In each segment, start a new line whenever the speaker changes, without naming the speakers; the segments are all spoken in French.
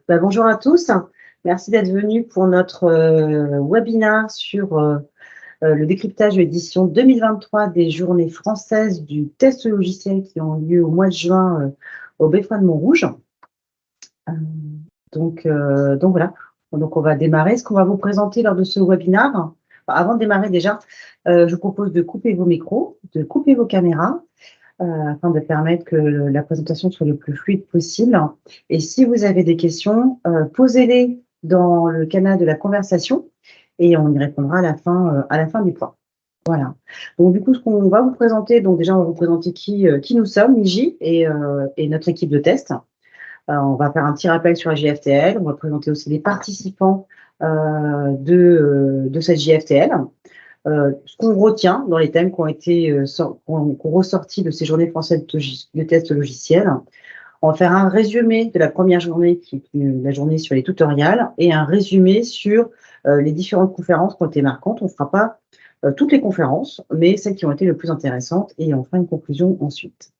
Bonjour à tous. Merci d'être venus pour notre webinaire sur le décryptage de l'édition 2023 des journées françaises du test logiciel qui ont lieu au mois de juin au Beffroi de Montrouge. Donc voilà. Donc on va démarrer. Ce qu'on va vous présenter lors de ce webinaire, avant de démarrer déjà, je vous propose de couper vos micros, de couper vos caméras, afin de permettre que la présentation soit le plus fluide possible. Et si vous avez des questions, posez-les dans le canal de la conversation et on y répondra à la fin du point. Voilà. Donc du coup, ce qu'on va vous présenter, donc déjà on va vous présenter qui nous sommes, Niji et notre équipe de test. On va faire un petit rappel sur la JFTL. On va présenter aussi les participants de cette JFTL. Ce qu'on retient dans les thèmes qui ont été qu'on ressortis de ces journées françaises de test logiciel. On va faire un résumé de la première journée, qui est la journée sur les tutoriels, et un résumé sur les différentes conférences qui ont été marquantes. On ne fera pas toutes les conférences, mais celles qui ont été les plus intéressantes, et on fera une conclusion ensuite.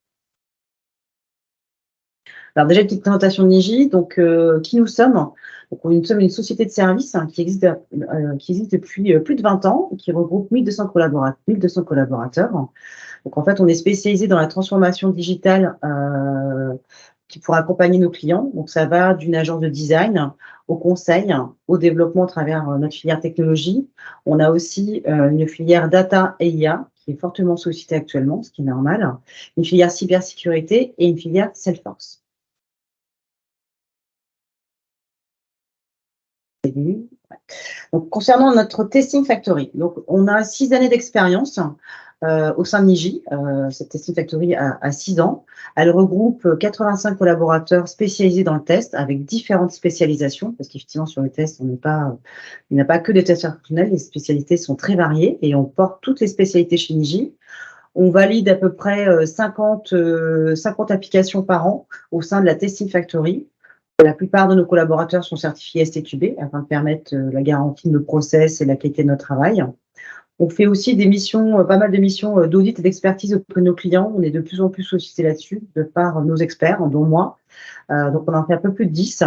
Alors déjà, une petite présentation de Niji. Donc, qui nous sommes? Donc, nous sommes une société de services qui existe depuis plus de 20 ans, qui regroupe 1200 collaborateurs. Donc, en fait, on est spécialisé dans la transformation digitale qui pourra accompagner nos clients. Donc, ça va d'une agence de design au conseil, au développement à travers notre filière technologie. On a aussi une filière data et IA qui est fortement sollicitée actuellement, ce qui est normal, une filière cybersécurité et une filière Salesforce. Donc, concernant notre Testing Factory, donc, on a 6 années d'expérience au sein de Niji. Cette Testing Factory a 6 ans. Elle regroupe 85 collaborateurs spécialisés dans le test avec différentes spécialisations, parce qu'effectivement, sur le test, il n'y a pas que des testeurs fonctionnels, les spécialités sont très variées et on porte toutes les spécialités chez Niji. On valide à peu près 50 applications par an au sein de la Testing Factory. La plupart de nos collaborateurs sont certifiés STQB afin de permettre la garantie de nos process et la qualité de notre travail. On fait aussi des missions, pas mal de missions d'audit et d'expertise auprès de nos clients. On est de plus en plus sollicités là-dessus de par nos experts, dont moi. Donc, on en fait un peu plus de 10.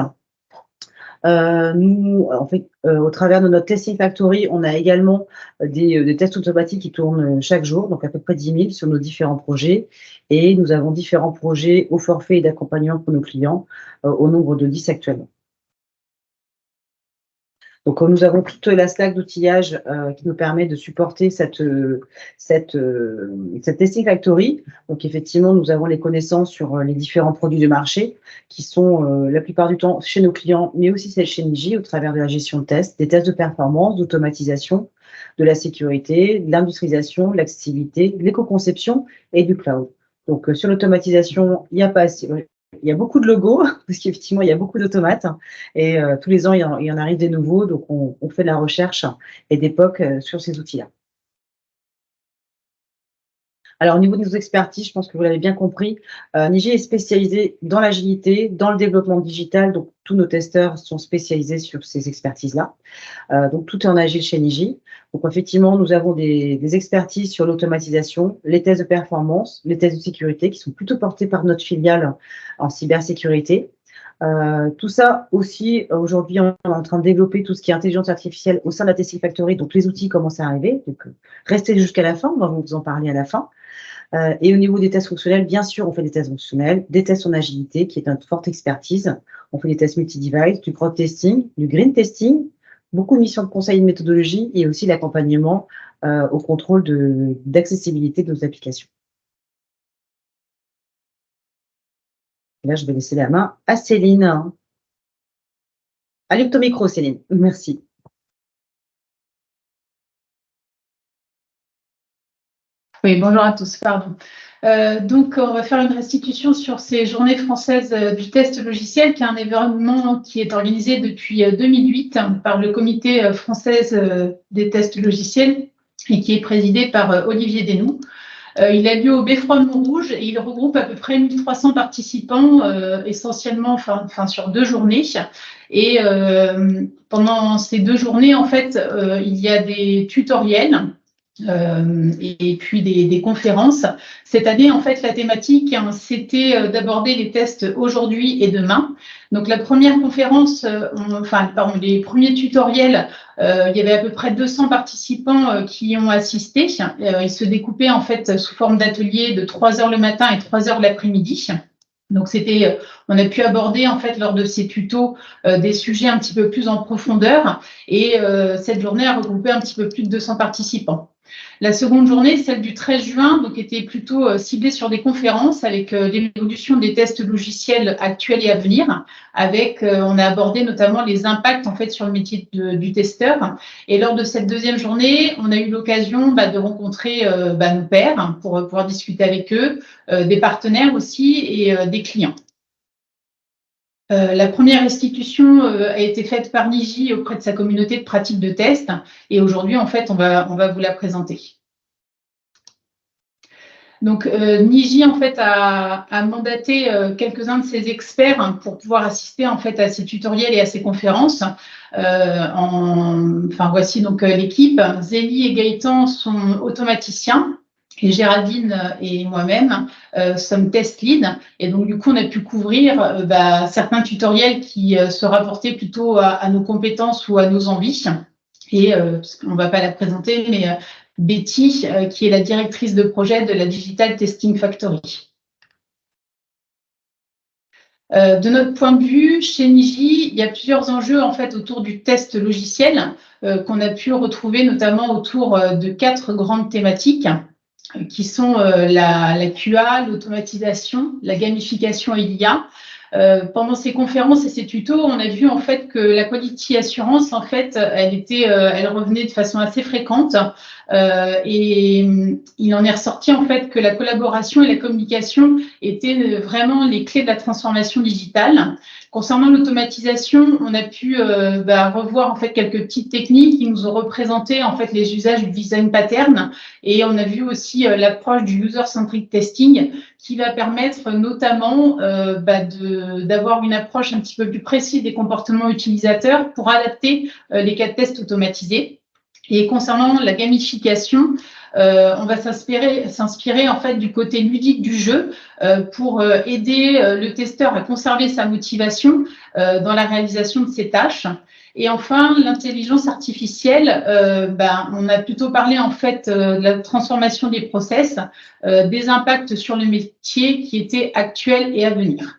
Nous, en fait, au travers de notre Testing Factory, on a également des tests automatiques qui tournent chaque jour, donc à peu près 10 000 sur nos différents projets. Et nous avons différents projets au forfait et d'accompagnement pour nos clients, au nombre de 10 actuellement. Donc, nous avons toute la stack d'outillage qui nous permet de supporter cette Testing Factory. Donc, effectivement, nous avons les connaissances sur les différents produits de marché qui sont la plupart du temps chez nos clients, mais aussi celles chez Niji au travers de la gestion de tests, des tests de performance, d'automatisation, de la sécurité, de l'industrialisation, de l'accessibilité, de l'éco-conception et du cloud. Donc, sur l'automatisation, il y a beaucoup de logos, parce qu'effectivement, il y a beaucoup d'automates. Et tous les ans, il y en arrive des nouveaux. Donc, on fait de la recherche et des POC sur ces outils-là. Alors, au niveau de nos expertises, je pense que vous l'avez bien compris, Niji est spécialisé dans l'agilité, dans le développement digital. Donc, tous nos testeurs sont spécialisés sur ces expertises-là. Donc, tout est en agile chez Niji. Donc, effectivement, nous avons des expertises sur l'automatisation, les tests de performance, les tests de sécurité qui sont plutôt portés par notre filiale en cybersécurité. Tout ça aussi, aujourd'hui, on est en train de développer tout ce qui est intelligence artificielle au sein de la Testing Factory. Donc, les outils commencent à arriver. Donc, restez jusqu'à la fin. On va vous en parler à la fin. Et au niveau des tests fonctionnels, bien sûr, on fait des tests fonctionnels, des tests en agilité, qui est notre forte expertise. On fait des tests multi-device, du crowd testing, du green testing, beaucoup de missions de conseil et de méthodologie et aussi l'accompagnement au contrôle d'accessibilité de nos applications. Là, je vais laisser la main à Céline. Allume ton micro, Céline. Merci.
Oui, bonjour à tous, pardon. Donc, on va faire une restitution sur ces journées françaises du test logiciel, qui est un événement qui est organisé depuis 2008 par le comité français des tests logiciels et qui est présidé par Olivier Desnoux. Il a lieu au Beffroi de Montrouge et il regroupe à peu près 1300 participants, essentiellement sur 2 journées. Et pendant ces 2 journées, en fait, il y a des tutoriels et puis des conférences. Cette année, en fait, la thématique, c'était d'aborder les tests aujourd'hui et demain. Donc, la première conférence, les premiers tutoriels, il y avait à peu près 200 participants qui y ont assisté. Ils se découpaient, en fait, sous forme d'ateliers de 3 heures le matin et 3 heures l'après-midi. Donc, on a pu aborder, en fait, lors de ces tutos, des sujets un petit peu plus en profondeur. Et cette journée a regroupé un petit peu plus de 200 participants. La seconde journée, celle du 13 juin, donc, était plutôt ciblée sur des conférences avec l'évolution des tests logiciels actuels et à venir. On a abordé notamment les impacts, en fait, sur le métier du testeur. Et lors de cette deuxième journée, on a eu l'occasion de rencontrer nos pairs pour pouvoir discuter avec eux, des partenaires aussi et des clients. La première restitution a été faite par Niji auprès de sa communauté de pratique de test et aujourd'hui, en fait, on va vous la présenter. Donc, Niji, en fait, a mandaté quelques-uns de ses experts pour pouvoir assister, en fait, à ces tutoriels et à ces conférences. Voici donc l'équipe. Zélie et Gaëtan sont automaticiens. Et Géraldine et moi-même sommes test lead. Et donc, du coup, on a pu couvrir certains tutoriels qui se rapportaient plutôt à nos compétences ou à nos envies. Et on ne va pas la présenter, mais Betty, qui est la directrice de projet de la Digital Testing Factory. De notre point de vue, chez Niji, il y a plusieurs enjeux en fait autour du test logiciel qu'on a pu retrouver notamment autour de 4 grandes thématiques qui sont la QA, l'automatisation, la gamification et l'IA. Pendant ces conférences et ces tutos, on a vu en fait que la quality assurance, en fait, elle revenait de façon assez fréquente et il en est ressorti en fait que la collaboration et la communication étaient vraiment les clés de la transformation digitale. Concernant l'automatisation, on a pu revoir en fait quelques petites techniques qui nous ont représenté en fait les usages du design pattern et on a vu aussi l'approche du user-centric testing qui va permettre notamment d'avoir une approche un petit peu plus précise des comportements utilisateurs pour adapter les cas de test automatisés. Et concernant la gamification, on va s'inspirer en fait du côté ludique du jeu pour aider le testeur à conserver sa motivation dans la réalisation de ses tâches. Et enfin, l'intelligence artificielle, on a plutôt parlé en fait de la transformation des process, des impacts sur le métier qui étaient actuels et à venir.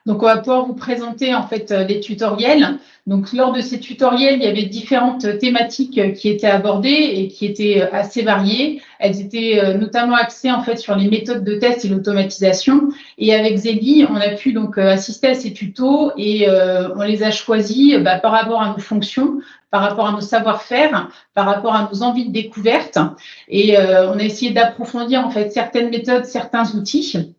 Donc, on va pouvoir vous présenter en fait les tutoriels. Donc, lors de ces tutoriels, il y avait différentes thématiques qui étaient abordées et qui étaient assez variées. Elles étaient notamment axées en fait sur les méthodes de test et l'automatisation. Et avec Zélie, on a pu donc assister à ces tutos et on les a choisis par rapport à nos fonctions, par rapport à nos savoir-faire, par rapport à nos envies de découverte. Et on a essayé d'approfondir en fait certaines méthodes, certains outils.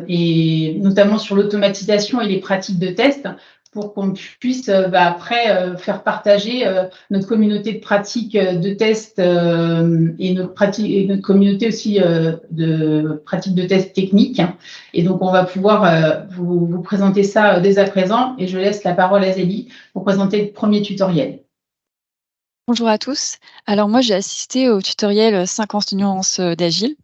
Et notamment sur l'automatisation et les pratiques de test pour qu'on puisse après faire partager notre communauté de pratiques de test et notre communauté aussi de pratiques de test techniques. Et donc, on va pouvoir vous présenter ça dès à présent et je laisse la parole à Zélie pour présenter le premier tutoriel.
Bonjour à tous. Alors moi, j'ai assisté au tutoriel 50 nuances d'Agile.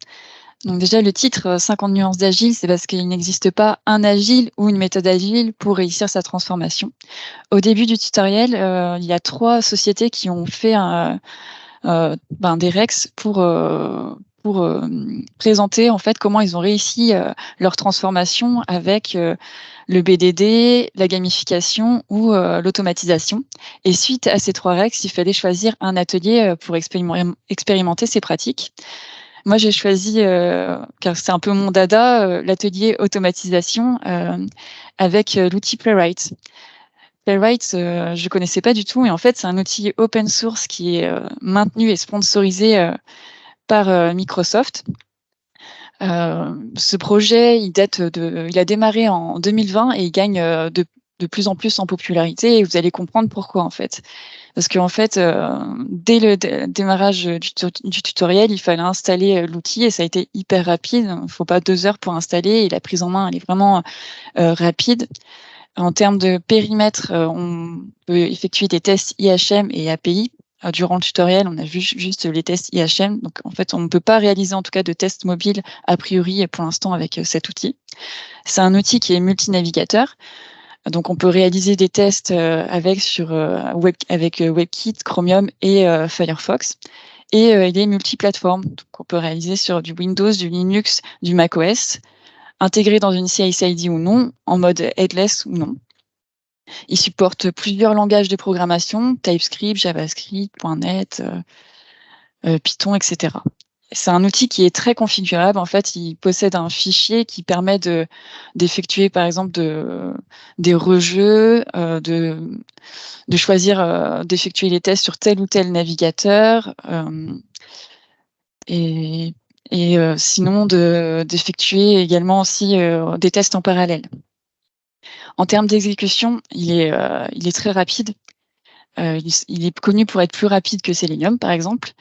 Donc déjà, le titre 50 nuances d'Agile, c'est parce qu'il n'existe pas un Agile ou une méthode Agile pour réussir sa transformation. Au début du tutoriel, il y a 3 sociétés qui ont fait des Rex pour présenter en fait comment ils ont réussi leur transformation avec le BDD, la gamification ou l'automatisation. Et suite à ces 3 Rex, il fallait choisir un atelier pour expérimenter ces pratiques. Moi, j'ai choisi, car c'est un peu mon dada, l'atelier automatisation avec l'outil Playwright. Playwright, je ne connaissais pas du tout, et en fait, c'est un outil open source qui est maintenu et sponsorisé par Microsoft. Ce projet, il a démarré en 2020 et il gagne de plus en plus en popularité, et vous allez comprendre pourquoi en fait. Parce qu'en fait, dès le démarrage du tutoriel, il fallait installer l'outil et ça a été hyper rapide. Il ne faut pas 2 heures pour installer et la prise en main, elle est vraiment rapide. En termes de périmètre, on peut effectuer des tests IHM et API. durant le tutoriel, on a vu juste les tests IHM. Donc, en fait, on ne peut pas réaliser en tout cas de tests mobiles a priori pour l'instant avec cet outil. C'est un outil qui est multinavigateur. Donc, on peut réaliser des tests avec WebKit, Chromium et Firefox. Et il est multiplateforme. Donc, on peut réaliser sur du Windows, du Linux, du macOS, intégré dans une CI/CD ou non, en mode headless ou non. Il supporte plusieurs langages de programmation, TypeScript, JavaScript, .NET, Python, etc. C'est un outil qui est très configurable. En fait, il possède un fichier qui permet d'effectuer, par exemple, des rejeux, de choisir d'effectuer les tests sur tel ou tel navigateur, et sinon d'effectuer également aussi des tests en parallèle. En termes d'exécution, il est très rapide. Il est connu pour être plus rapide que Selenium, par exemple.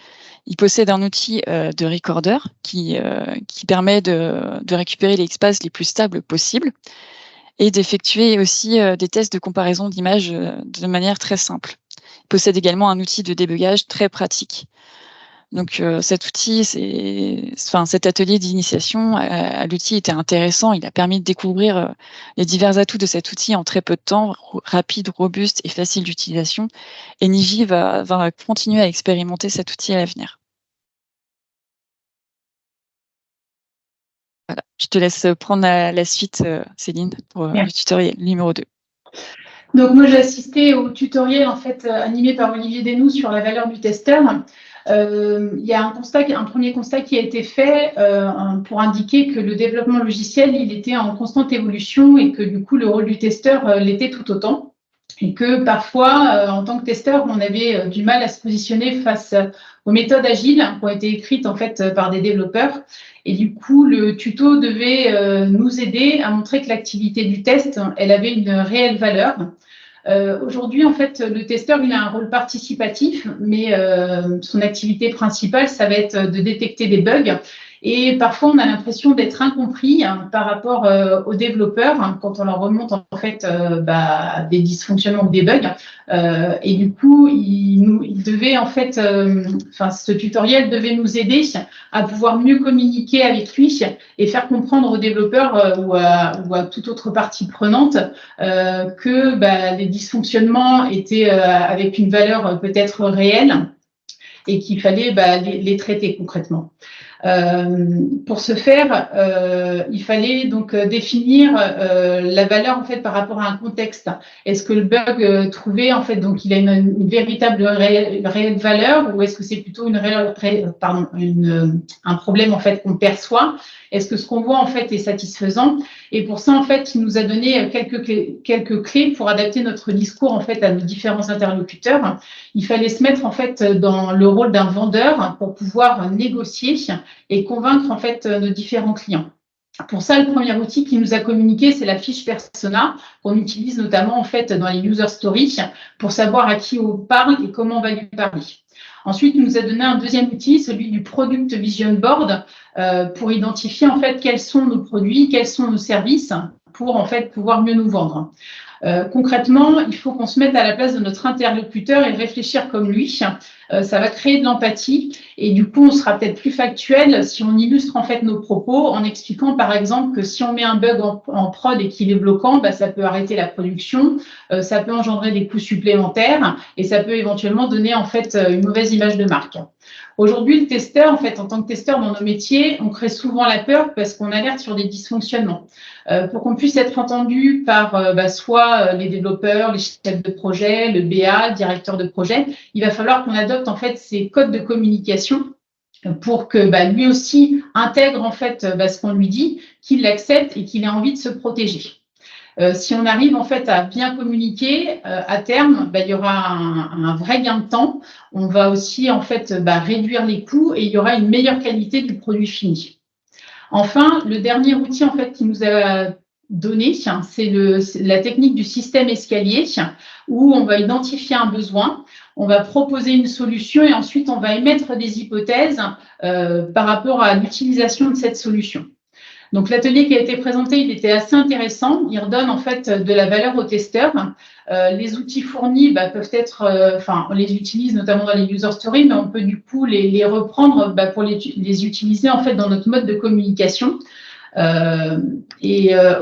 Il possède un outil de recorder qui permet de récupérer les XPath les plus stables possibles et d'effectuer aussi des tests de comparaison d'images de manière très simple. Il possède également un outil de débugage très pratique. Donc cet atelier d'initiation à l'outil était intéressant. Il a permis de découvrir les divers atouts de cet outil en très peu de temps, rapide, robuste et facile d'utilisation. Et Niji va continuer à expérimenter cet outil à l'avenir. Voilà. Je te laisse prendre la suite, Céline, pour le tutoriel numéro 2.
Donc moi j'ai assisté au tutoriel en fait animé par Olivier Desnoux sur la valeur du testeur. Il y a un premier constat qui a été fait pour indiquer que le développement logiciel il était en constante évolution et que du coup le rôle du testeur l'était tout autant. Et que parfois, en tant que testeur, on avait du mal à se positionner face aux méthodes agiles qui ont été écrites en fait par des développeurs. Et du coup, le tuto devait nous aider à montrer que l'activité du test, elle avait une réelle valeur. Aujourd'hui, en fait, le testeur, il a un rôle participatif, mais son activité principale, ça va être de détecter des bugs. Et parfois, on a l'impression d'être incompris par rapport aux développeurs quand on leur remonte en fait des dysfonctionnements ou des bugs. Et du coup, il devait en fait, ce tutoriel devait nous aider à pouvoir mieux communiquer avec lui et faire comprendre aux développeurs ou à toute autre partie prenante que les dysfonctionnements étaient avec une valeur peut-être réelle et qu'il fallait les traiter concrètement. Pour ce faire, il fallait donc définir la valeur en fait par rapport à un contexte. Est-ce que le bug trouvé en fait donc il a une véritable réelle valeur ou est-ce que c'est plutôt un problème en fait qu'on perçoit? Est-ce que ce qu'on voit en fait est satisfaisant? Et pour ça en fait, il nous a donné quelques clés pour adapter notre discours en fait à nos différents interlocuteurs. Il fallait se mettre en fait dans le rôle d'un vendeur pour pouvoir négocier et convaincre en fait nos différents clients. Pour ça, le premier outil qui nous a communiqué, c'est la fiche persona qu'on utilise notamment en fait dans les user stories pour savoir à qui on parle et comment on va lui parler. Ensuite, il nous a donné un deuxième outil, celui du Product Vision Board, pour identifier en fait quels sont nos produits, quels sont nos services pour en fait pouvoir mieux nous vendre. Concrètement, il faut qu'on se mette à la place de notre interlocuteur et réfléchir comme lui. Ça va créer de l'empathie et du coup, on sera peut-être plus factuel si on illustre en fait nos propos en expliquant par exemple que si on met un bug en prod et qu'il est bloquant, ça peut arrêter la production, ça peut engendrer des coûts supplémentaires et ça peut éventuellement donner en fait une mauvaise image de marque. Aujourd'hui, le testeur, en fait, en tant que testeur dans nos métiers, on crée souvent la peur parce qu'on alerte sur des dysfonctionnements. Pour qu'on puisse être entendu par soit les développeurs, les chefs de projet, le BA, le directeur de projet, il va falloir qu'on adopte en fait ces codes de communication pour que lui aussi intègre en fait ce qu'on lui dit, qu'il l'accepte et qu'il ait envie de se protéger. Si on arrive en fait à bien communiquer, à terme, il y aura un vrai gain de temps. On va aussi en fait réduire les coûts et il y aura une meilleure qualité du produit fini. Enfin, le dernier outil en fait qui nous a donné, c'est la technique du système escalier où on va identifier un besoin, on va proposer une solution et ensuite on va émettre des hypothèses par rapport à l'utilisation de cette solution. Donc, l'atelier qui a été présenté, il était assez intéressant. Il redonne en fait de la valeur aux testeurs. Les outils fournis peuvent être, on les utilise notamment dans les user stories, mais on peut du coup les reprendre pour les utiliser en fait dans notre mode de communication.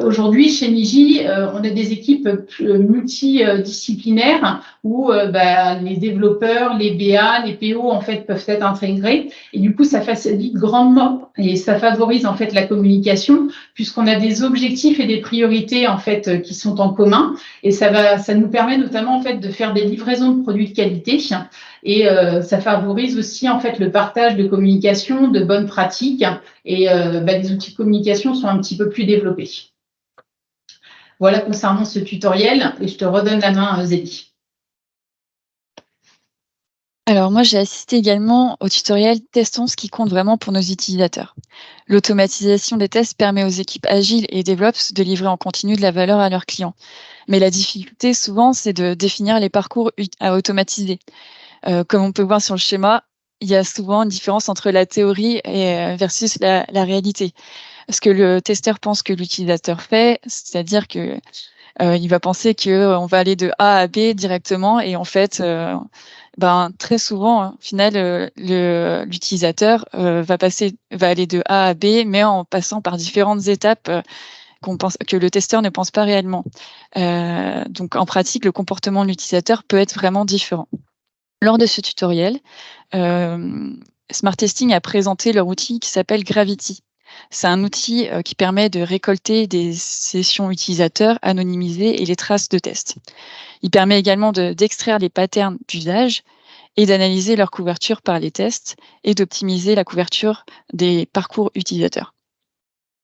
Aujourd'hui, chez Niji, on a des équipes multidisciplinaires où les développeurs, les BA, les PO en fait peuvent être intégrés. Et du coup, ça facilite grandement et ça favorise en fait la communication puisqu'on a des objectifs et des priorités en fait qui sont en commun. Et ça nous permet notamment en fait de faire des livraisons de produits de qualité. Et ça favorise aussi en fait le partage de communication, de bonnes pratiques et les outils de communication sont un petit peu plus développés. Voilà concernant ce tutoriel et je te redonne la main, Zélie.
Alors moi, j'ai assisté également au tutoriel Testons ce qui compte vraiment pour nos utilisateurs. L'automatisation des tests permet aux équipes agiles et DevOps de livrer en continu de la valeur à leurs clients. Mais la difficulté, souvent, c'est de définir les parcours à automatiser. Comme on peut voir sur le schéma, il y a souvent une différence entre la théorie versus la réalité. Ce que le testeur pense que l'utilisateur fait, c'est-à-dire que il va penser qu'on va aller de A à B directement et en fait, très souvent, au final, l'utilisateur va aller de A à B, mais en passant par différentes étapes que le testeur ne pense pas réellement. Donc, en pratique, le comportement de l'utilisateur peut être vraiment différent. Lors de ce tutoriel, Smart Testing a présenté leur outil qui s'appelle Gravity. C'est un outil qui permet de récolter des sessions utilisateurs anonymisées et les traces de tests. Il permet également d'extraire les patterns d'usage et d'analyser leur couverture par les tests et d'optimiser la couverture des parcours utilisateurs.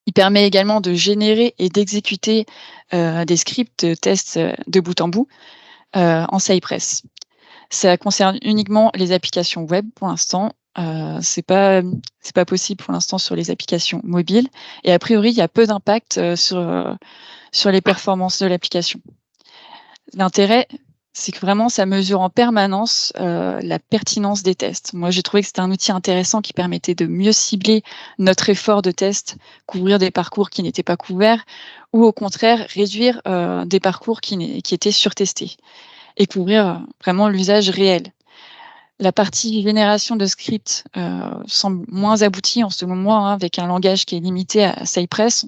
Il permet également de générer et d'exécuter des scripts de tests de bout en bout en Cypress. Ça concerne uniquement les applications web pour l'instant. C'est pas possible pour l'instant sur les applications mobiles. Et a priori, il y a peu d'impact sur les performances de l'application. L'intérêt, c'est que vraiment, ça mesure en permanence la pertinence des tests. Moi, j'ai trouvé que c'était un outil intéressant qui permettait de mieux cibler notre effort de test, couvrir des parcours qui n'étaient pas couverts, ou au contraire, réduire des parcours qui étaient surtestés et couvrir vraiment l'usage réel. La partie génération de scripts semble moins aboutie en selon moi, avec un langage qui est limité à Cypress.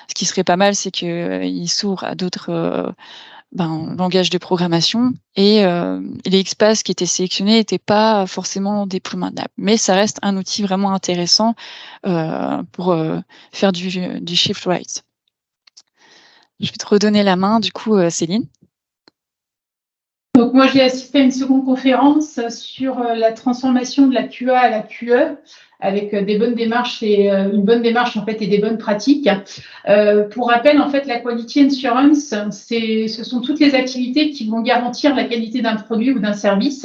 Ce qui serait pas mal, c'est qu'il s'ouvre à d'autres langages de programmation et les XPath qui étaient sélectionnés n'étaient pas forcément déployables. Mais ça reste un outil vraiment intéressant pour faire du shift right. Je vais te redonner la main, du coup, Céline.
Donc, moi, j'ai assisté à une seconde conférence sur la transformation de la QA à la QE avec des bonnes démarches et une bonne démarche en fait et des bonnes pratiques. Pour rappel, en fait, la quality assurance, ce sont toutes les activités qui vont garantir la qualité d'un produit ou d'un service.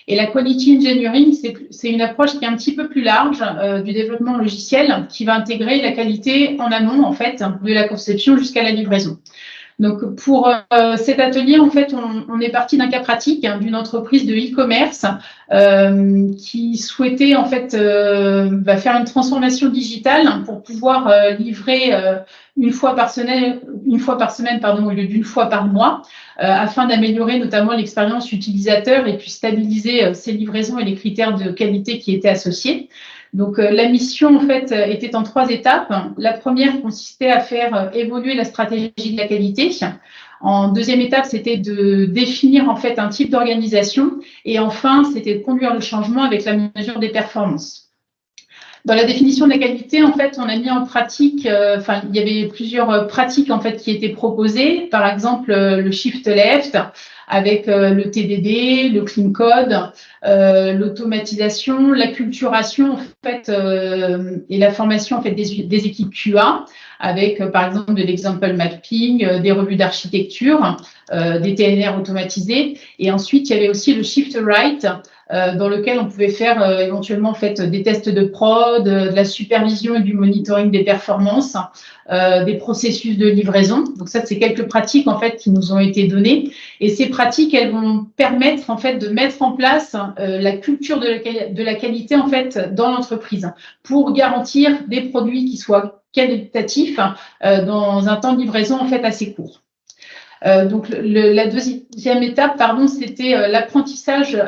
Et la quality engineering, c'est une approche qui est un petit peu plus large du développement logiciel, qui va intégrer la qualité en amont en fait de la conception jusqu'à la livraison. Donc, pour cet atelier, en fait, on est parti d'un cas pratique d'une entreprise de e-commerce qui souhaitait en fait faire une transformation digitale pour pouvoir livrer une fois par semaine, au lieu d'une fois par mois, afin d'améliorer notamment l'expérience utilisateur et puis stabiliser ses livraisons et les critères de qualité qui étaient associés. Donc, la mission, en fait, était en 3 étapes. La première consistait à faire évoluer la stratégie de la qualité. En deuxième étape, c'était de définir, en fait, un type d'organisation. Et enfin, c'était de conduire le changement avec la mesure des performances. Dans la définition de la qualité, en fait, on a mis en pratique, il y avait plusieurs pratiques, en fait, qui étaient proposées. Par exemple, le shift left, avec le TDD, le clean code, l'automatisation, l'acculturation en fait et la formation en fait des équipes QA avec par exemple de l'example mapping, des revues d'architecture, des TNR automatisés et ensuite il y avait aussi le shift right dans lequel on pouvait faire éventuellement en fait des tests de prod, de la supervision et du monitoring des performances, des processus de livraison. Donc ça, c'est quelques pratiques en fait qui nous ont été données. Et ces pratiques, elles vont permettre en fait de mettre en place la culture de la qualité en fait dans l'entreprise pour garantir des produits qui soient qualitatifs dans un temps de livraison en fait assez court. Donc la deuxième étape, c'était l'apprentissage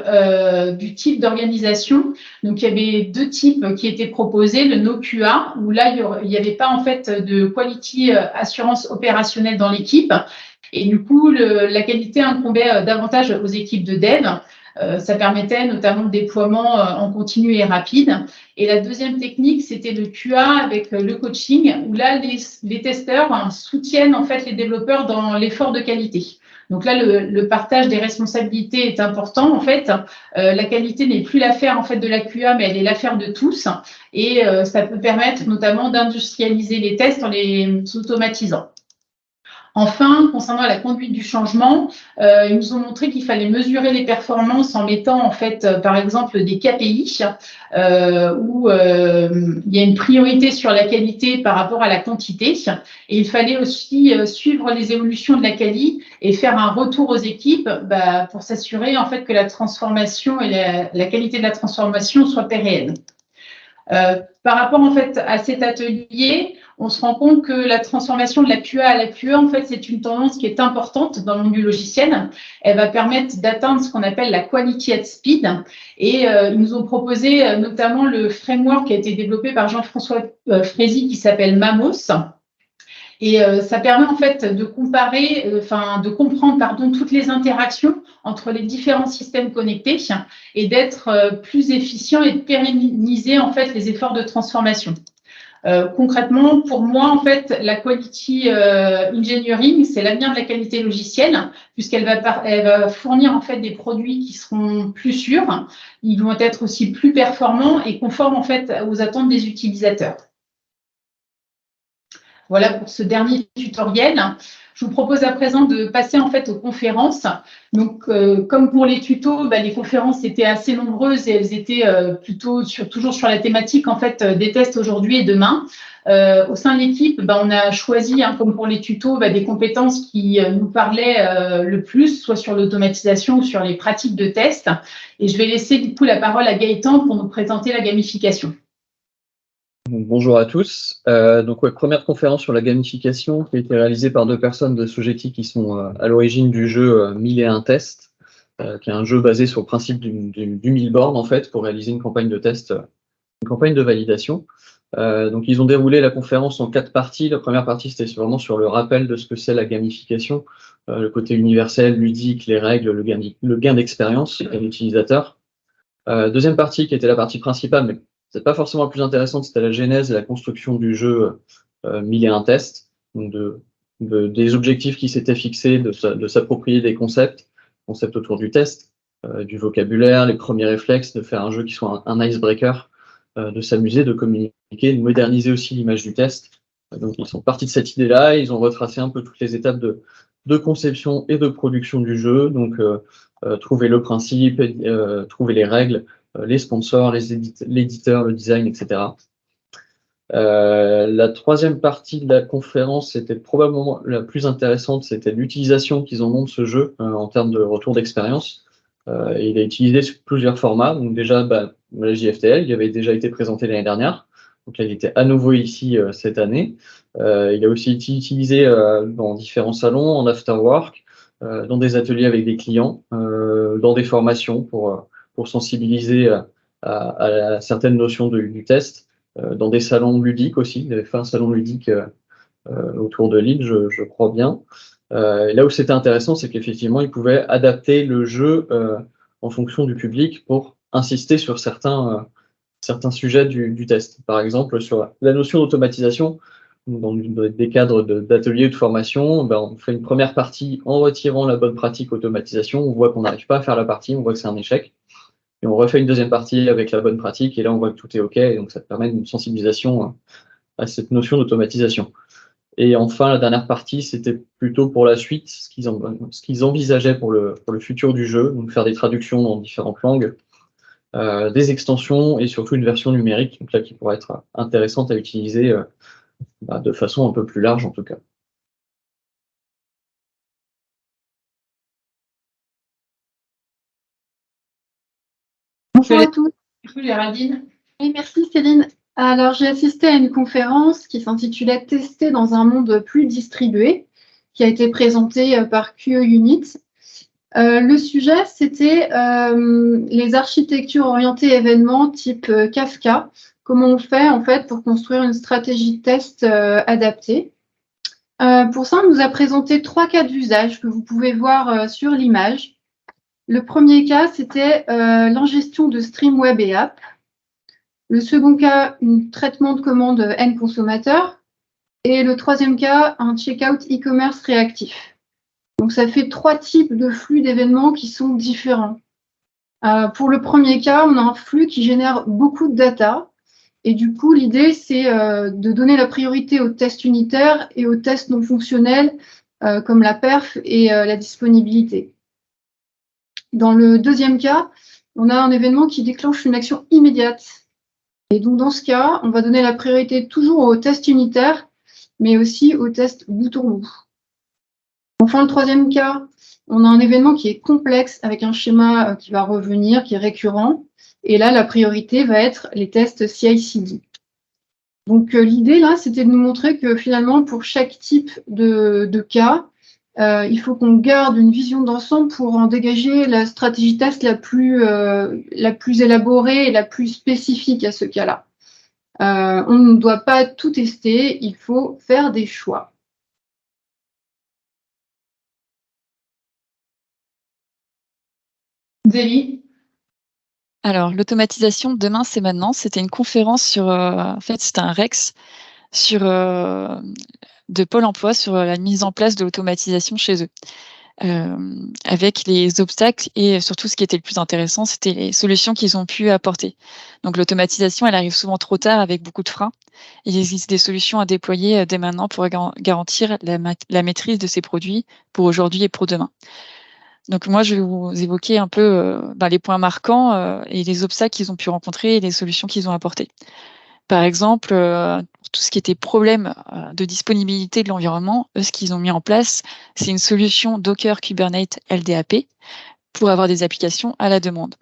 du type d'organisation. Donc il y avait deux types qui étaient proposés, le NoQA, où là il n'y avait pas en fait de quality assurance opérationnelle dans l'équipe, et du coup la qualité incombait davantage aux équipes de dev. Ça permettait notamment le déploiement en continu et rapide. Et la deuxième technique, c'était le QA avec le coaching, où là, les testeurs soutiennent en fait les développeurs dans l'effort de qualité. Donc là, le partage des responsabilités est important. En fait, la qualité n'est plus l'affaire en fait de la QA, mais elle est l'affaire de tous. Et ça peut permettre notamment d'industrialiser les tests en les automatisant. Enfin, concernant la conduite du changement, ils nous ont montré qu'il fallait mesurer les performances en mettant en fait, par exemple, des KPI où il y a une priorité sur la qualité par rapport à la quantité. Et il fallait aussi suivre les évolutions de la quali et faire un retour aux équipes pour s'assurer en fait que la transformation et la qualité de la transformation soient pérennes. Par rapport en fait à cet atelier, on se rend compte que la transformation de la QA à la QE, en fait, c'est une tendance qui est importante dans le monde du logiciel. Elle va permettre d'atteindre ce qu'on appelle la quality at speed. Et ils nous ont proposé notamment le framework qui a été développé par Jean-François Frézy qui s'appelle MAMOS. Et ça permet en fait de comparer, de comprendre toutes les interactions entre les différents systèmes connectés et d'être plus efficient et de pérenniser en fait les efforts de transformation. Concrètement, pour moi, en fait, la quality engineering, c'est l'avenir de la qualité logicielle, puisqu'elle va fournir en fait des produits qui seront plus sûrs, ils vont être aussi plus performants et conformes en fait aux attentes des utilisateurs. Voilà pour ce dernier tutoriel. Je vous propose à présent de passer en fait aux conférences. Donc, comme pour les tutos, les conférences étaient assez nombreuses et elles étaient toujours sur la thématique en fait des tests aujourd'hui et demain. Au sein de l'équipe, on a choisi, comme pour les tutos, des compétences qui nous parlaient le plus, soit sur l'automatisation ou sur les pratiques de test. Et je vais laisser du coup la parole à Gaëtan pour nous présenter la gamification.
Bonjour à tous. Première conférence sur la gamification qui a été réalisée par deux personnes de Sogeti qui sont à l'origine du jeu 1001 tests, qui est un jeu basé sur le principe du 1000 bornes en fait pour réaliser une campagne de test, une campagne de validation. Donc ils ont déroulé la conférence en 4 parties. La première partie c'était vraiment sur le rappel de ce que c'est la gamification, le côté universel, ludique, les règles, le gain d'expérience de l'utilisateur. Deuxième partie qui était la partie principale, mais c'est pas forcément la plus intéressante, c'était la genèse et la construction du jeu 1001 tests, donc des objectifs qui s'étaient fixés, de s'approprier des concepts autour du test, du vocabulaire, les premiers réflexes, de faire un jeu qui soit un icebreaker, de s'amuser, de communiquer, de moderniser aussi l'image du test. Donc ils sont partis de cette idée-là, ils ont retracé un peu toutes les étapes de conception et de production du jeu, donc trouver le principe, trouver les règles, les sponsors, l'éditeur, le design, etc. La troisième partie de la conférence, c'était probablement la plus intéressante, c'était l'utilisation qu'ils en ont de ce jeu en termes de retour d'expérience. Il est utilisé sur plusieurs formats. Donc déjà, la JFTL, il avait déjà été présenté l'année dernière. Donc là, il était à nouveau ici cette année. Il a aussi été utilisé dans différents salons, en afterwork, dans des ateliers avec des clients, dans des formations pour sensibiliser à certaines notions du test, dans des salons ludiques aussi. Il avait fait un salon ludique autour de Lille, je crois bien. Et là où c'était intéressant, c'est qu'effectivement, il pouvait adapter le jeu en fonction du public pour insister sur certains sujets du test. Par exemple, sur la notion d'automatisation, dans des cadres d'ateliers ou de formation, on fait une première partie en retirant la bonne pratique automatisation. On voit qu'on n'arrive pas à faire la partie, on voit que c'est un échec. Et on refait une deuxième partie avec la bonne pratique, et là, on voit que tout est OK. Et donc, ça permet une sensibilisation à cette notion d'automatisation. Et enfin, la dernière partie, c'était plutôt pour la suite, ce qu'ils envisageaient pour le futur du jeu, donc faire des traductions dans différentes langues, des extensions et surtout une version numérique, donc là qui pourrait être intéressante à utiliser de façon un peu plus large en tout cas.
Bonjour à tous.
Géraldine.
Oui, merci Céline. Alors, j'ai assisté à une conférence qui s'intitulait Tester dans un monde plus distribué, qui a été présentée par QE Unit. Le sujet, c'était les architectures orientées événements type Kafka. Comment on fait en fait pour construire une stratégie de test adaptée. Pour ça, on nous a présenté 3 cas d'usage que vous pouvez voir sur l'image. Le premier cas, c'était l'ingestion de stream web et app. Le second cas, un traitement de commande end consommateur. Et le troisième cas, un checkout e-commerce réactif. Donc, ça fait 3 types de flux d'événements qui sont différents. Pour le premier cas, on a un flux qui génère beaucoup de data. Et du coup, l'idée, c'est de donner la priorité aux tests unitaires et aux tests non fonctionnels, comme la perf et la disponibilité. Dans le deuxième cas, on a un événement qui déclenche une action immédiate. Et donc, dans ce cas, on va donner la priorité toujours aux tests unitaires, mais aussi aux tests bout en bout. Enfin, le troisième cas, on a un événement qui est complexe avec un schéma qui va revenir, qui est récurrent. Et là, la priorité va être les tests CI/CD. Donc, l'idée, là, c'était de nous montrer que finalement, pour chaque type de cas, il faut qu'on garde une vision d'ensemble pour en dégager la stratégie test la plus élaborée et la plus spécifique à ce cas-là. On ne doit pas tout tester, il faut faire des choix.
Zélie.
Alors, l'automatisation, demain, c'est maintenant. C'était une conférence sur, en fait, c'était un REX de Pôle emploi sur la mise en place de l'automatisation chez eux. Avec les obstacles et surtout ce qui était le plus intéressant, c'était les solutions qu'ils ont pu apporter. Donc l'automatisation, elle arrive souvent trop tard avec beaucoup de freins. Il existe des solutions à déployer dès maintenant pour garantir la maîtrise de ces produits pour aujourd'hui et pour demain. Donc moi, je vais vous évoquer un peu les points marquants et les obstacles qu'ils ont pu rencontrer et les solutions qu'ils ont apportées. Par exemple, pour tout ce qui était problème de disponibilité de l'environnement, eux, ce qu'ils ont mis en place, c'est une solution Docker Kubernetes LDAP pour avoir des applications à la demande.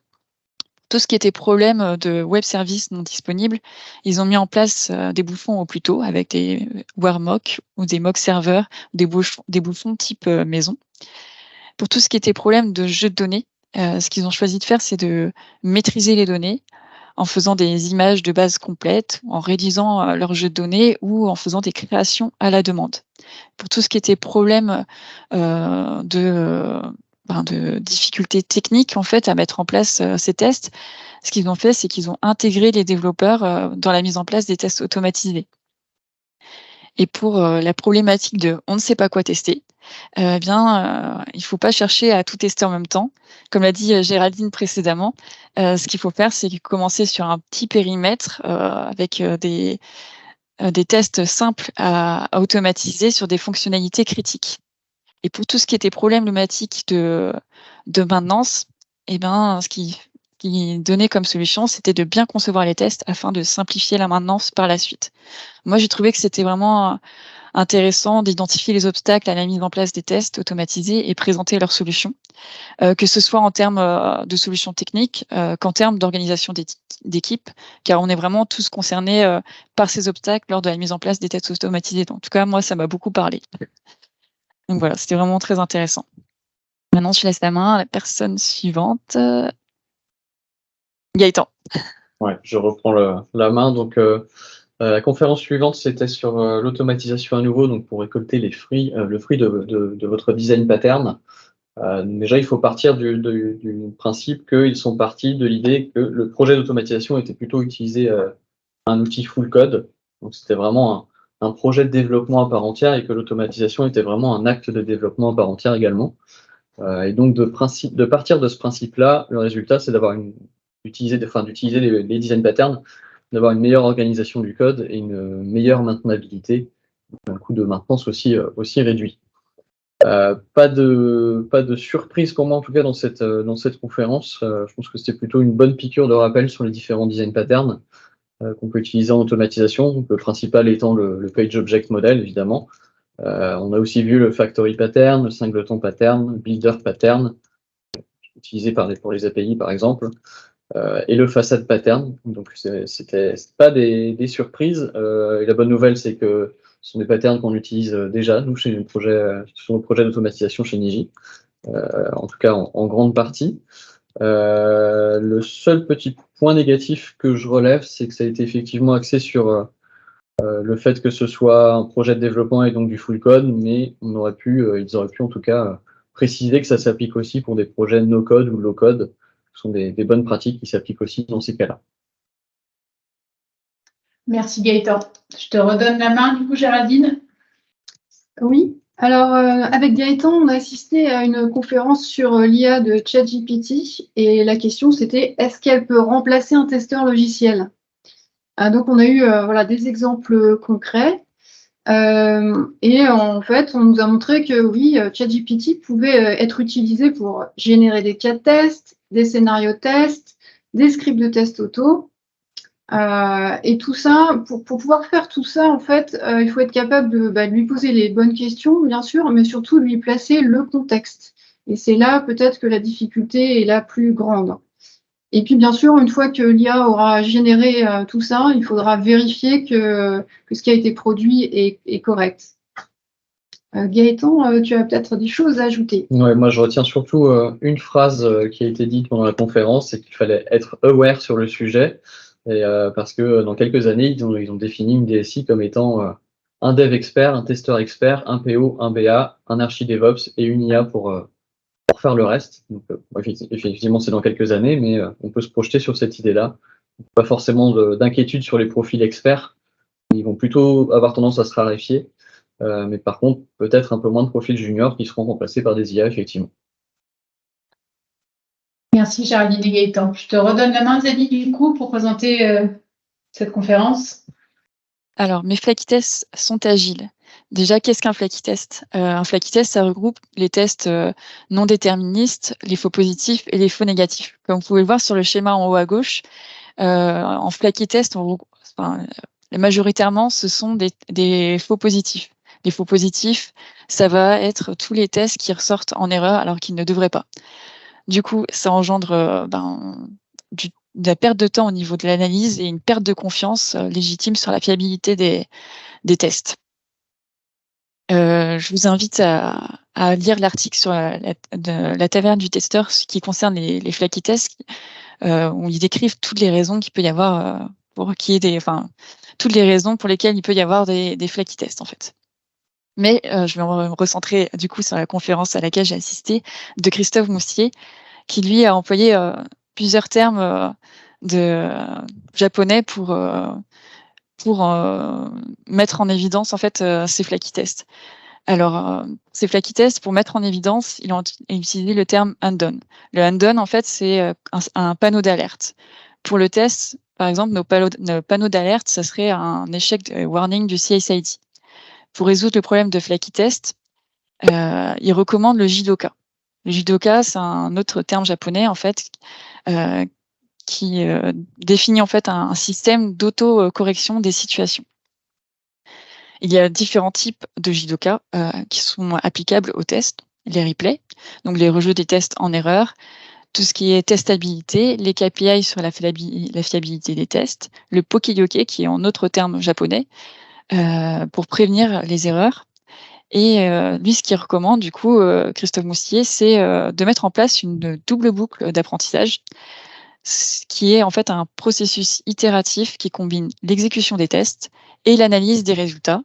Tout ce qui était problème de web services non disponibles, ils ont mis en place des bouffons au plus tôt avec des warmock ou des mock serveurs, des bouffons type maison. Pour tout ce qui était problème de jeu de données, ce qu'ils ont choisi de faire, c'est de maîtriser les données en faisant des images de base complètes, en réduisant leur jeu de données ou en faisant des créations à la demande. Pour tout ce qui était problème de difficultés techniques en fait à mettre en place ces tests, ce qu'ils ont fait, c'est qu'ils ont intégré les développeurs dans la mise en place des tests automatisés. Et pour la problématique de on ne sait pas quoi tester, il ne faut pas chercher à tout tester en même temps. Comme l'a dit Géraldine précédemment, ce qu'il faut faire, c'est commencer sur un petit périmètre avec des tests simples à automatiser sur des fonctionnalités critiques. Et pour tout ce qui était problématique de maintenance, ce qui donnait comme solution, c'était de bien concevoir les tests afin de simplifier la maintenance par la suite. Moi, j'ai trouvé que c'était vraiment intéressant d'identifier les obstacles à la mise en place des tests automatisés et présenter leurs solutions, que ce soit en termes de solutions techniques qu'en termes d'organisation d'équipe, car on est vraiment tous concernés par ces obstacles lors de la mise en place des tests automatisés. Donc, en tout cas, moi, ça m'a beaucoup parlé. Donc voilà, c'était vraiment très intéressant. Maintenant, je laisse la main à la personne suivante. Gaëtan.
Ouais, je reprends la main. Donc, la conférence suivante, c'était sur l'automatisation à nouveau, donc pour récolter le fruit de votre design pattern. Déjà, il faut partir du principe qu'ils sont partis de l'idée que le projet d'automatisation était plutôt utiliser un outil full code. Donc, c'était vraiment un projet de développement à part entière et que l'automatisation était vraiment un acte de développement à part entière également. Et donc, de partir de ce principe-là, le résultat, c'est d'utiliser les design patterns, d'avoir une meilleure organisation du code et une meilleure maintenabilité, un coût de maintenance aussi réduit. Pas de surprise pour moi, en tout cas, dans cette conférence. Je pense que c'était plutôt une bonne piqûre de rappel sur les différents design patterns qu'on peut utiliser en automatisation. Donc, le principal étant le Page Object Model, évidemment. On a aussi vu le Factory Pattern, le Singleton Pattern, Builder Pattern, utilisé pour les API, par exemple, et le Facade Pattern. Donc, c'était pas des surprises. Et la bonne nouvelle, c'est que ce sont des patterns qu'on utilise déjà, nous, sur nos projets d'automatisation chez Niji, en tout cas en grande partie. Le seul petit point négatif que je relève, c'est que ça a été effectivement axé sur le fait que ce soit un projet de développement et donc du full code, mais ils auraient pu en tout cas préciser que ça s'applique aussi pour des projets no code ou low code. Ce sont des bonnes pratiques qui s'appliquent aussi dans ces cas-là.
Merci Gaëtan. Je te redonne la main du coup, Géraldine.
Oui, alors avec Gaëtan, on a assisté à une conférence sur l'IA de ChatGPT et la question c'était est-ce qu'elle peut remplacer un testeur logiciel? Donc on a eu des exemples concrets et en fait on nous a montré que oui, ChatGPT pouvait être utilisé pour générer des cas de tests, des scénarios de tests, des scripts de test auto. Et tout ça, pour pouvoir faire tout ça, en fait, il faut être capable de lui poser les bonnes questions, bien sûr, mais surtout lui placer le contexte. Et c'est là peut-être que la difficulté est la plus grande. Et puis, bien sûr, une fois que l'IA aura généré tout ça, il faudra vérifier que ce qui a été produit est correct. Gaëtan, tu as peut-être des choses à ajouter.
Ouais, moi, je retiens surtout une phrase qui a été dite pendant la conférence, c'est qu'il fallait être aware sur le sujet. Et parce que dans quelques années, ils ont défini une DSI comme étant un dev expert, un testeur expert, un PO, un BA, un archi DevOps et une IA pour faire le reste. Donc, effectivement, c'est dans quelques années, mais on peut se projeter sur cette idée-là. Pas forcément d'inquiétude sur les profils experts. Ils vont plutôt avoir tendance à se raréfier. Mais par contre, peut-être un peu moins de profils juniors qui seront remplacés par des IA, effectivement.
Merci Géraldine et Gaëtan. Je te redonne la main, Zélie, du coup, pour présenter cette conférence.
Alors, mes flaky tests sont agiles. Déjà, qu'est-ce qu'un flaky test? Un flaky test, ça regroupe les tests non déterministes, les faux positifs et les faux négatifs. Comme vous pouvez le voir sur le schéma en haut à gauche, en flaky test, majoritairement, ce sont des faux positifs. Les faux positifs, ça va être tous les tests qui ressortent en erreur alors qu'ils ne devraient pas. Du coup, ça engendre de la perte de temps au niveau de l'analyse et une perte de confiance légitime sur la fiabilité des tests. Je vous invite à lire l'article sur la taverne du testeur qui concerne les flaky tests, où ils décrivent toutes les raisons qu'il peut y avoir toutes les raisons pour lesquelles il peut y avoir des flaky tests en fait. Mais je vais me recentrer du coup sur la conférence à laquelle j'ai assisté de Christophe Moustier, qui lui a employé plusieurs termes de japonais pour mettre en évidence en fait ces flaky tests. Alors, ces flaky tests, pour mettre en évidence, il a utilisé le terme undone. Le undone, en fait, c'est un panneau d'alerte. Pour le test, par exemple, nos panneaux d'alerte, ça serait un échec de warning du CI/CD. Pour résoudre le problème de flaky test, il recommande le Jidoka. Le Jidoka, c'est un autre terme japonais, en fait, qui définit en fait un système d'auto-correction des situations. Il y a différents types de Jidoka qui sont applicables aux tests. Les replays, donc les rejeux des tests en erreur, tout ce qui est testabilité, les KPI sur la fiabilité des tests, le pokeyoke, qui est en autre terme japonais, pour prévenir les erreurs. Et lui, ce qu'il recommande, du coup, Christophe Moustier, c'est de mettre en place une double boucle d'apprentissage, ce qui est en fait un processus itératif qui combine l'exécution des tests et l'analyse des résultats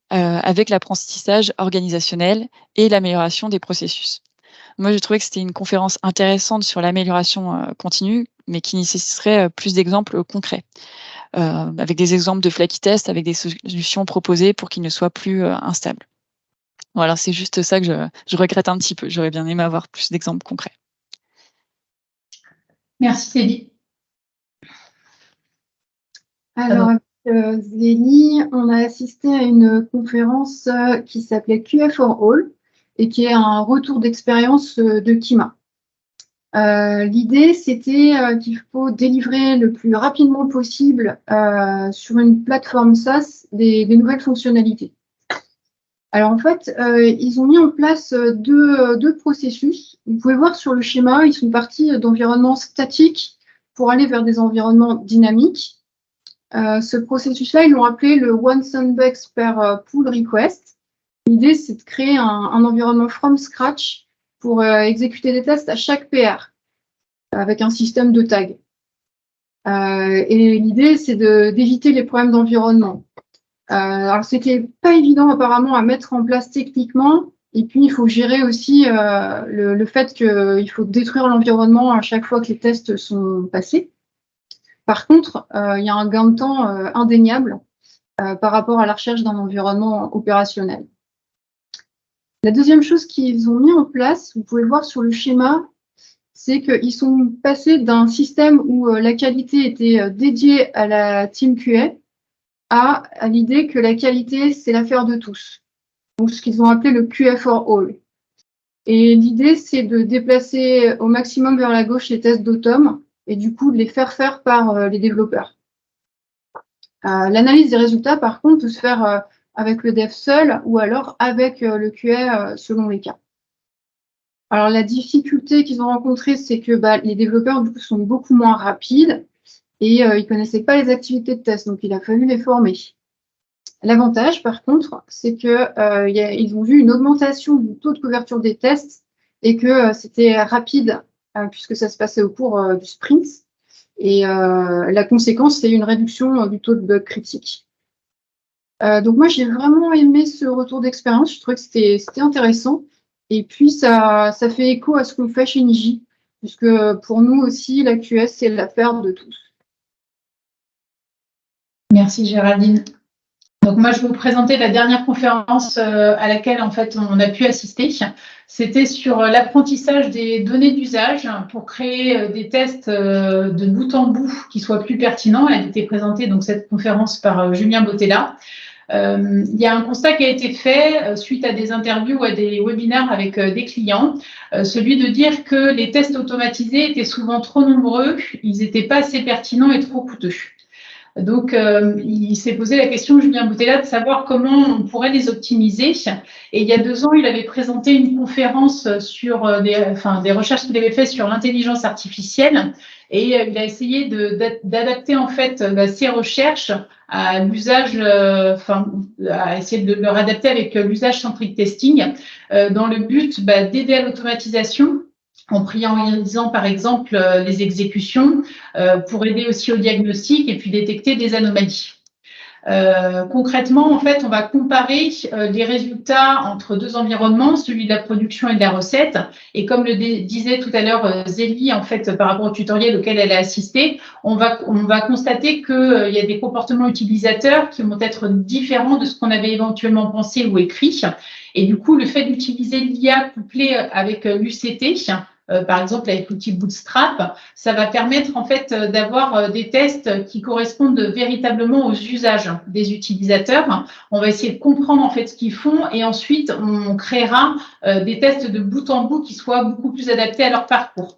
avec l'apprentissage organisationnel et l'amélioration des processus. Moi, j'ai trouvé que c'était une conférence intéressante sur l'amélioration continue, mais qui nécessiterait plus d'exemples concrets, avec des exemples de flaky test, avec des solutions proposées pour qu'ils ne soient plus instables. Voilà, c'est juste ça que je regrette un petit peu. J'aurais bien aimé avoir plus d'exemples concrets.
Merci Céline.
Alors, avec Zélie, on a assisté à une conférence qui s'appelait QA for All, et qui est un retour d'expérience de Kima. L'idée, c'était qu'il faut délivrer le plus rapidement possible sur une plateforme SaaS des nouvelles fonctionnalités. Alors en fait, ils ont mis en place deux processus. Vous pouvez voir sur le schéma, ils sont partis d'environnements statiques pour aller vers des environnements dynamiques. Ce processus-là, ils l'ont appelé le One Sandbox per Pull Request. L'idée, c'est de créer un environnement from scratch pour exécuter des tests à chaque PR avec un système de tags. Et l'idée, c'est d'éviter les problèmes d'environnement. Alors, c'était pas évident apparemment à mettre en place techniquement. Et puis, il faut gérer aussi le fait qu'il faut détruire l'environnement à chaque fois que les tests sont passés. Par contre, il y a un gain de temps indéniable par rapport à la recherche d'un environnement opérationnel. La deuxième chose qu'ils ont mis en place, vous pouvez le voir sur le schéma, c'est qu'ils sont passés d'un système où la qualité était dédiée à la team QA à l'idée que la qualité, c'est l'affaire de tous. Donc, ce qu'ils ont appelé le QA for all. Et l'idée, c'est de déplacer au maximum vers la gauche les tests d'Automne et du coup de les faire par les développeurs. L'analyse des résultats, par contre, peut se faire avec le dev seul ou alors avec le QA selon les cas. Alors, la difficulté qu'ils ont rencontrée, c'est que les développeurs, du coup, sont beaucoup moins rapides et ils ne connaissaient pas les activités de test, donc il a fallu les former. L'avantage, par contre, c'est qu'ils ont vu une augmentation du taux de couverture des tests et que c'était rapide puisque ça se passait au cours du sprint. Et la conséquence, c'est une réduction du taux de bugs critiques. Donc moi, j'ai vraiment aimé ce retour d'expérience. Je trouvais que c'était intéressant. Et puis, ça fait écho à ce qu'on fait chez Niji, puisque pour nous aussi, la QS, c'est l'affaire de tous.
Merci Géraldine. Donc moi, je vais vous présenter la dernière conférence à laquelle en fait on a pu assister. C'était sur l'apprentissage des données d'usage pour créer des tests de bout en bout qui soient plus pertinents. Elle a été présentée donc cette conférence par Julien Bottella. Il y a un constat qui a été fait suite à des interviews ou à des webinaires avec des clients, celui de dire que les tests automatisés étaient souvent trop nombreux, ils n'étaient pas assez pertinents et trop coûteux. Donc, il s'est posé la question, Julien Bottella, de savoir comment on pourrait les optimiser. Et il y a 2 ans, il avait présenté une conférence sur des recherches qu'il avait faites sur l'intelligence artificielle. Et il a essayé d'adapter en fait ses recherches à l'usage, à essayer de leur adapter avec l'usage centric testing, dans le but d'aider à l'automatisation, en priorisant par exemple les exécutions, pour aider aussi au diagnostic et puis détecter des anomalies. Concrètement, en fait, on va comparer les résultats entre 2 environnements, celui de la production et de la recette. Et comme le disait tout à l'heure Zélie, en fait, par rapport au tutoriel auquel elle a assisté, on va constater qu'il y a des comportements utilisateurs qui vont être différents de ce qu'on avait éventuellement pensé ou écrit. Et du coup, le fait d'utiliser l'IA couplée avec l'UCT, par exemple avec l'outil Bootstrap, ça va permettre en fait d'avoir des tests qui correspondent véritablement aux usages des utilisateurs. On va essayer de comprendre en fait ce qu'ils font et ensuite on créera des tests de bout en bout qui soient beaucoup plus adaptés à leur parcours.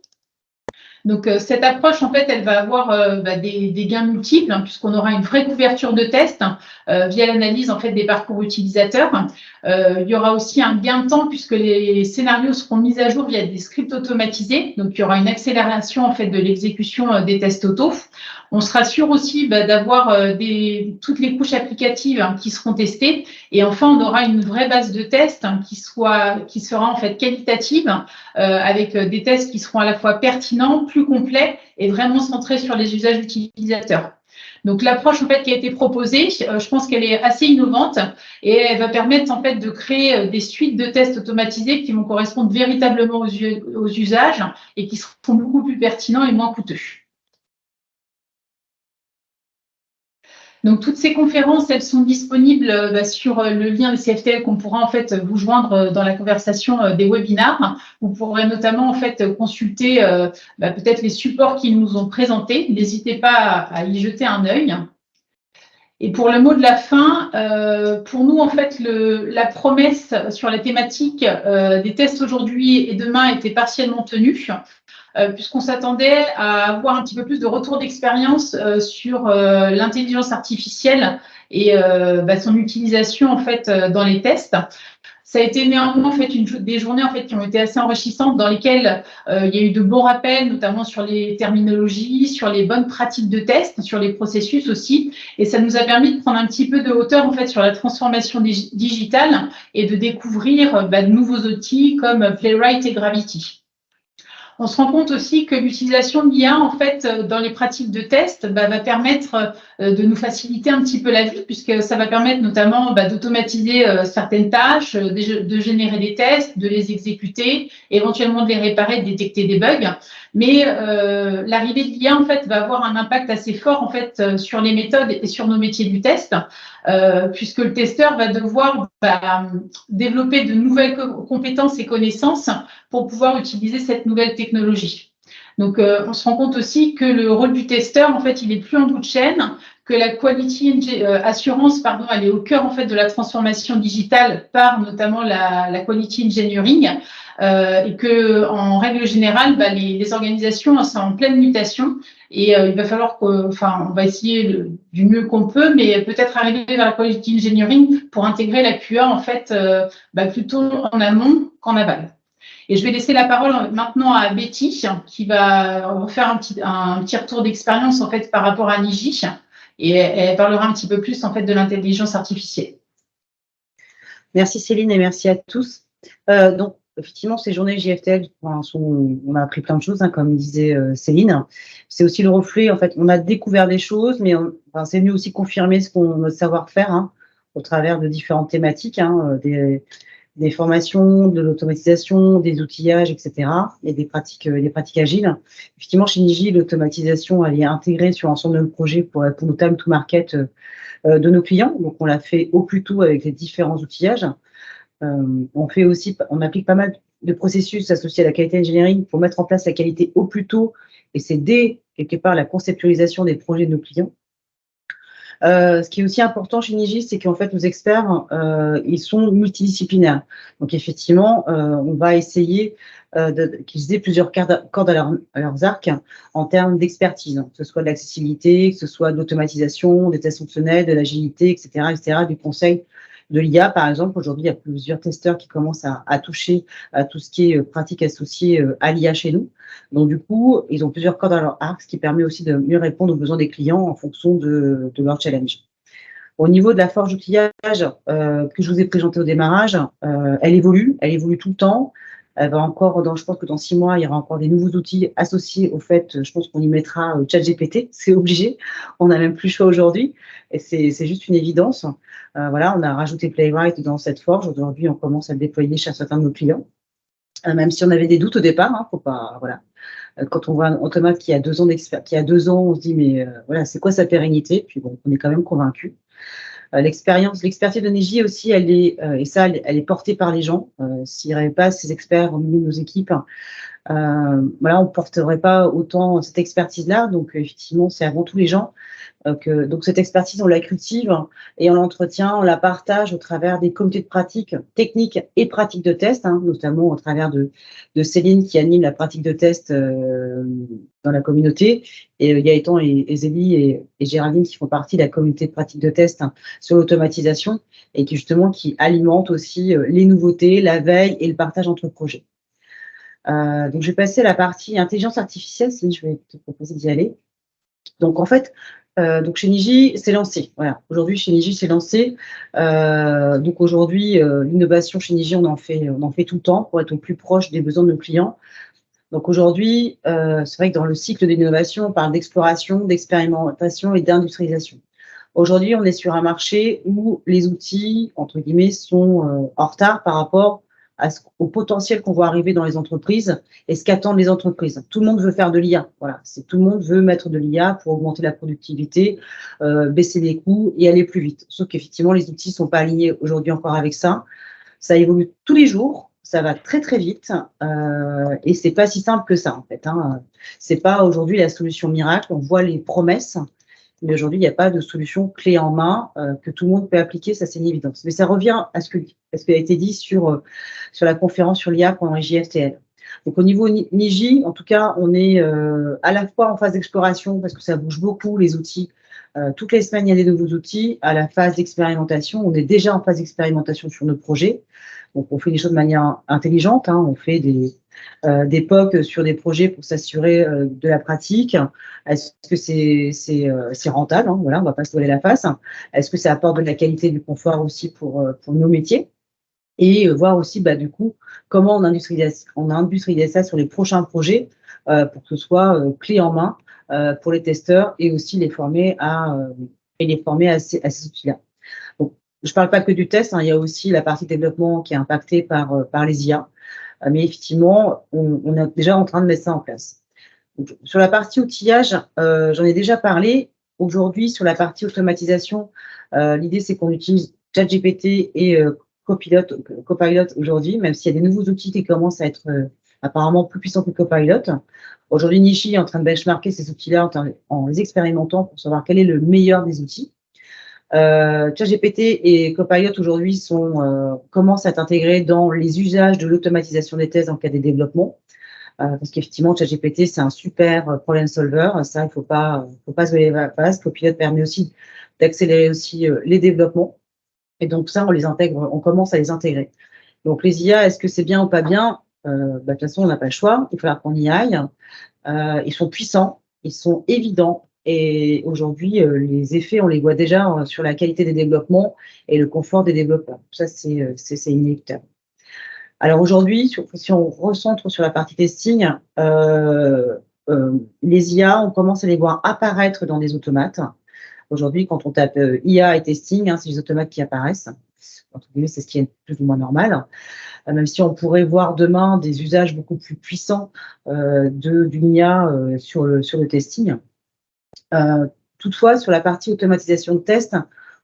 Donc, cette approche, en fait, elle va avoir des gains multiples, puisqu'on aura une vraie couverture de tests via l'analyse en fait des parcours utilisateurs. Il y aura aussi un gain de temps, puisque les scénarios seront mis à jour via des scripts automatisés. Donc, il y aura une accélération en fait de l'exécution des tests auto. On sera sûr aussi d'avoir toutes les couches applicatives qui seront testées. Et enfin, on aura une vraie base de tests qui sera en fait qualitative, avec des tests qui seront à la fois pertinents, plus complets et vraiment centrés sur les usages utilisateurs. Donc, l'approche en fait qui a été proposée, je pense qu'elle est assez innovante et elle va permettre en fait de créer des suites de tests automatisés qui vont correspondre véritablement aux usages et qui seront beaucoup plus pertinents et moins coûteux. Donc, toutes ces conférences, elles sont disponibles sur le lien de CFTL qu'on pourra en fait vous joindre dans la conversation des webinars. Vous pourrez notamment en fait consulter peut-être les supports qu'ils nous ont présentés. N'hésitez pas à y jeter un œil. Et pour le mot de la fin, pour nous, en fait, la promesse sur la thématique des tests aujourd'hui et demain était partiellement tenue, puisqu'on s'attendait à avoir un petit peu plus de retour d'expérience sur l'intelligence artificielle et son utilisation en fait dans les tests. Ça a été néanmoins en fait des journées en fait qui ont été assez enrichissantes dans lesquelles il y a eu de bons rappels, notamment sur les terminologies, sur les bonnes pratiques de test, sur les processus aussi, et ça nous a permis de prendre un petit peu de hauteur en fait sur la transformation digitale et de découvrir de nouveaux outils comme Playwright et Gravity. On se rend compte aussi que l'utilisation de l'IA, en fait, dans les pratiques de test, va permettre de nous faciliter un petit peu la vie, puisque ça va permettre notamment d'automatiser certaines tâches, de générer des tests, de les exécuter, éventuellement de les réparer, de détecter des bugs. Mais l'arrivée de l'IA, en fait, va avoir un impact assez fort, en fait, sur les méthodes et sur nos métiers du test, puisque le testeur va devoir développer de nouvelles compétences et connaissances pour pouvoir utiliser cette nouvelle technologie. Donc, on se rend compte aussi que le rôle du testeur, en fait, il est plus en bout de chaîne, que la quality assurance, elle est au cœur en fait de la transformation digitale par notamment la quality engineering, et que en règle générale, les organisations sont en pleine mutation et il va falloir on va essayer du mieux qu'on peut, mais peut-être arriver vers la quality engineering pour intégrer la QA en fait plutôt en amont qu'en aval. Et je vais laisser la parole maintenant à Betty, qui va faire un petit retour d'expérience en fait par rapport à Niji, et elle parlera un petit peu plus en fait de l'intelligence artificielle.
Merci Céline et merci à tous. Donc effectivement, ces journées JFTL, on a appris plein de choses, comme disait Céline. C'est aussi le reflet, en fait, on a découvert des choses, mais c'est venu aussi confirmer notre savoir-faire au travers de différentes thématiques, des formations, de l'automatisation, des outillages, etc. et des pratiques agiles. Effectivement, chez Niji, l'automatisation, elle est intégrée sur l'ensemble de nos projets pour le time to market de nos clients. Donc, on l'a fait au plus tôt avec les différents outillages. On applique pas mal de processus associés à la qualité engineering pour mettre en place la qualité au plus tôt, et c'est dès quelque part la conceptualisation des projets de nos clients. Ce qui est aussi important chez Niji, c'est qu'en fait, nos experts, ils sont multidisciplinaires. Donc, effectivement, on va essayer qu'ils aient plusieurs cordes à leurs arcs en termes d'expertise, que ce soit de l'accessibilité, que ce soit de l'automatisation, des tests fonctionnels, de l'agilité, etc., du conseil, de l'IA, par exemple. Aujourd'hui, il y a plusieurs testeurs qui commencent à toucher à tout ce qui est pratique associée à l'IA chez nous. Donc, du coup, ils ont plusieurs cordes à leur arc, ce qui permet aussi de mieux répondre aux besoins des clients en fonction de leur challenge. Au niveau de la forge d'outillage que je vous ai présentée au démarrage, elle évolue tout le temps. Elle va encore, je pense que dans 6 mois, il y aura encore des nouveaux outils associés au fait, je pense qu'on y mettra ChatGPT, c'est obligé. On n'a même plus le choix aujourd'hui, et c'est juste une évidence. Voilà, on a rajouté Playwright dans cette forge. Aujourd'hui, on commence à le déployer chez certains de nos clients. Même si on avait des doutes au départ, faut pas, voilà. Quand on voit un automate qui a 2 ans qui a 2 ans, on se dit mais voilà, c'est quoi sa pérennité? Puis bon, on est quand même convaincu. L'expertise de Niji aussi, elle est portée par les gens. S'il n'y avait pas ces experts au milieu de nos équipes, on ne porterait pas autant cette expertise-là. Donc, effectivement, c'est avant tout les gens. Donc, cette expertise, on la cultive et on l'entretient, on la partage au travers des comités de pratique techniques et pratiques de test, notamment au travers de Céline qui anime la pratique de test dans la communauté, et Gaëtan et Zélie et Géraldine qui font partie de la communauté de pratique de test sur l'automatisation et qui alimentent aussi les nouveautés, la veille et le partage entre projets. Donc, je vais passer à la partie intelligence artificielle. Céline, je vais te proposer d'y aller. Donc, en fait, donc chez Niji, c'est lancé. Voilà. Aujourd'hui, chez Niji, c'est lancé. Donc aujourd'hui, l'innovation chez Niji, on en fait tout le temps pour être au plus proche des besoins de nos clients. Donc aujourd'hui, c'est vrai que dans le cycle d'innovation, on parle d'exploration, d'expérimentation et d'industrialisation. Aujourd'hui, on est sur un marché où les outils, entre guillemets, sont en retard par rapport au potentiel qu'on voit arriver dans les entreprises et ce qu'attendent les entreprises. Tout le monde veut faire de l'IA. Voilà, tout le monde veut mettre de l'IA pour augmenter la productivité, baisser les coûts et aller plus vite. Sauf qu'effectivement, les outils ne sont pas alignés aujourd'hui encore avec ça. Ça évolue tous les jours, ça va très très vite et c'est pas si simple que ça en fait. C'est pas aujourd'hui la solution miracle. On voit les promesses, mais aujourd'hui, il n'y a pas de solution clé en main que tout le monde peut appliquer, ça c'est une évidence. Mais ça revient à ce qui a été dit sur la conférence sur l'IA pendant les JFTL. Donc au niveau NIJI, en tout cas, on est à la fois en phase d'exploration parce que ça bouge beaucoup les outils. Toutes les semaines, il y a des nouveaux outils. À la phase d'expérimentation, on est déjà en phase d'expérimentation sur nos projets. Donc on fait les choses de manière intelligente. On fait des POC sur des projets pour s'assurer de la pratique. Est-ce que c'est rentable, voilà, on va pas se voiler la face. Est-ce que ça apporte de la qualité, du confort aussi pour nos métiers? Et voir aussi, du coup, comment on industrialise ça sur les prochains projets pour que ce soit clé en main pour les testeurs et aussi les former à ces outils-là. Donc, je ne parle pas que du test, il y a aussi la partie développement qui est impactée par les IA, mais effectivement, on est déjà en train de mettre ça en place. Donc, sur la partie outillage, j'en ai déjà parlé. Aujourd'hui, sur la partie automatisation, l'idée c'est qu'on utilise ChatGPT et Copilot aujourd'hui, même s'il y a des nouveaux outils qui commencent à être apparemment plus puissants que Copilot. Aujourd'hui, Nishi est en train de benchmarker ces outils-là en les expérimentant pour savoir quel est le meilleur des outils. ChatGPT et Copilot aujourd'hui commencent à être intégrés dans les usages de l'automatisation des tests en cas des développements. Parce qu'effectivement, ChatGPT, c'est un super problem solver. Ça, il faut pas se voiler la face. Copilot permet aussi d'accélérer aussi les développements. Et donc ça, on les intègre, on commence à les intégrer. Donc les IA, est-ce que c'est bien ou pas bien? De toute façon, on n'a pas le choix. Il faut falloir qu'on y aille. Ils sont puissants, ils sont évidents. Et aujourd'hui, les effets, on les voit déjà sur la qualité des développements et le confort des développeurs. Ça, c'est inéluctable. Alors aujourd'hui, si on recentre sur la partie testing, les IA, on commence à les voir apparaître dans des automates. Aujourd'hui, quand on tape IA et testing, c'est les automates qui apparaissent. C'est ce qui est plus ou moins normal. Même si on pourrait voir demain des usages beaucoup plus puissants d'une IA sur le testing. Toutefois, sur la partie automatisation de test,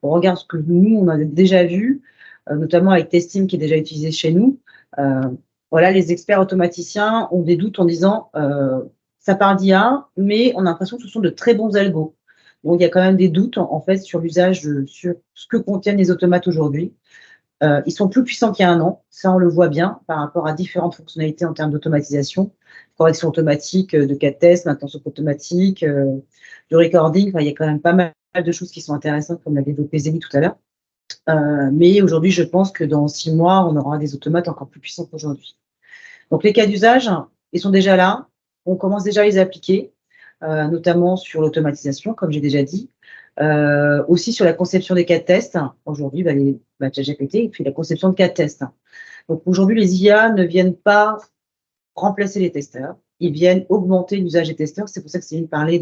on regarde ce que nous, on a déjà vu, notamment avec Testim qui est déjà utilisé chez nous. Voilà, les experts automaticiens ont des doutes en disant ça parle d'IA, mais on a l'impression que ce sont de très bons algos. Donc, il y a quand même des doutes en fait sur l'usage sur ce que contiennent les automates aujourd'hui. Ils sont plus puissants qu'il y a un an, ça on le voit bien par rapport à différentes fonctionnalités en termes d'automatisation, correction automatique de cas de test, maintenance automatique, du recording. Il y a quand même pas mal de choses qui sont intéressantes, comme l'a développé Zélie tout à l'heure. Mais aujourd'hui, je pense que dans 6 mois, on aura des automates encore plus puissants qu'aujourd'hui. Donc les cas d'usage, ils sont déjà là, on commence déjà à les appliquer, notamment sur l'automatisation, comme j'ai déjà dit. Aussi sur la conception des cas de test. Aujourd'hui, ChatGPT fait la conception de cas de test. Donc aujourd'hui, les IA ne viennent pas remplacer les testeurs, ils viennent augmenter l'usage des testeurs. C'est pour ça que Céline parlait